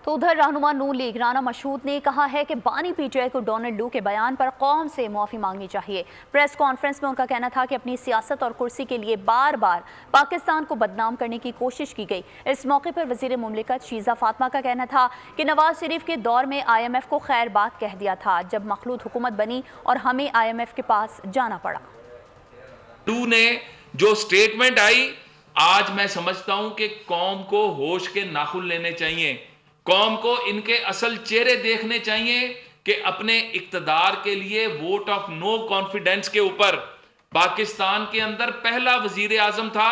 تو ادھر رہنما نون لیگ رانا مشہود نے کہا ہے کہ بانی پی ٹی آئی کو ڈونلڈ لو کے بیان پر قوم سے معافی مانگنی چاہیے۔ پریس کانفرنس میں ان کا کہنا تھا کہ اپنی سیاست اور کرسی کے لیے بار بار پاکستان کو بدنام کرنے کی کوشش کی گئی۔ اس موقع پر وزیر مملکت شیزہ فاطمہ کا کہنا تھا کہ نواز شریف کے دور میں آئی ایم ایف کو خیر بات کہہ دیا تھا جب مخلوط حکومت بنی اور ہمیں آئی ایم ایف کے پاس جانا پڑا۔ نے جو سٹیٹمنٹ آئی، آج میں سمجھتا ہوں کہ قوم کو ہوش کے ناخن لینے چاہیے، قوم کو ان کے اصل چہرے دیکھنے چاہیے کہ اپنے اقتدار کے لیے ووٹ آف نو کانفیڈنس کے اوپر پاکستان کے اندر پہلا وزیر اعظم تھا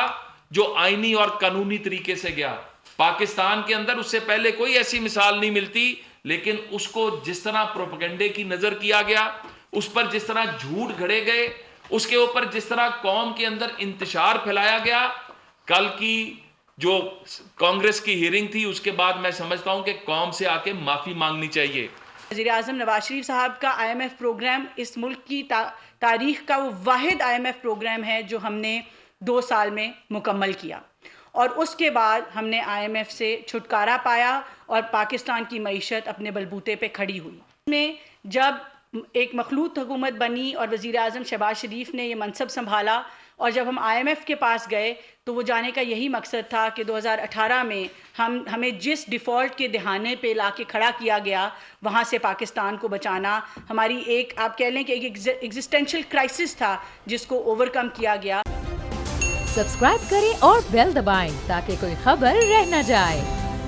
جو آئینی اور قانونی طریقے سے گیا۔ پاکستان کے اندر اس سے پہلے کوئی ایسی مثال نہیں ملتی، لیکن اس کو جس طرح پروپیگنڈے کی نظر کیا گیا، اس پر جس طرح جھوٹ گھڑے گئے، اس کے اوپر جس طرح قوم کے اندر انتشار پھیلایا گیا، کل کی جو کانگریس کی ہیرنگ تھی اس کے بعد میں سمجھتا ہوں کہ قوم سے آ کے معافی مانگنی چاہیے۔ وزیر اعظم نواز شریف صاحب کا آئی ایم ایف پروگرام اس ملک کی تاریخ کا وہ واحد آئی ایم ایف پروگرام ہے جو ہم نے 2 سال میں مکمل کیا، اور اس کے بعد ہم نے آئی ایم ایف سے چھٹکارا پایا اور پاکستان کی معیشت اپنے بلبوتے پہ کھڑی ہوئی۔ میں جب ایک مخلوط حکومت بنی اور وزیر اعظم شہباز شریف نے یہ منصب سنبھالا اور جب ہم آئی ایم ایف کے پاس گئے تو وہ جانے کا یہی مقصد تھا کہ 2018 میں ہمیں جس ڈیفالٹ کے دہانے پہ لا کے کھڑا کیا گیا وہاں سے پاکستان کو بچانا ہماری ایک آپ کہہ لیں کہ ایک ایگزسٹینشل کرائسس تھا جس کو اوور کم کیا گیا۔ سبسکرائب کریں اور بیل دبائیں تاکہ کوئی خبر رہ نہ جائے۔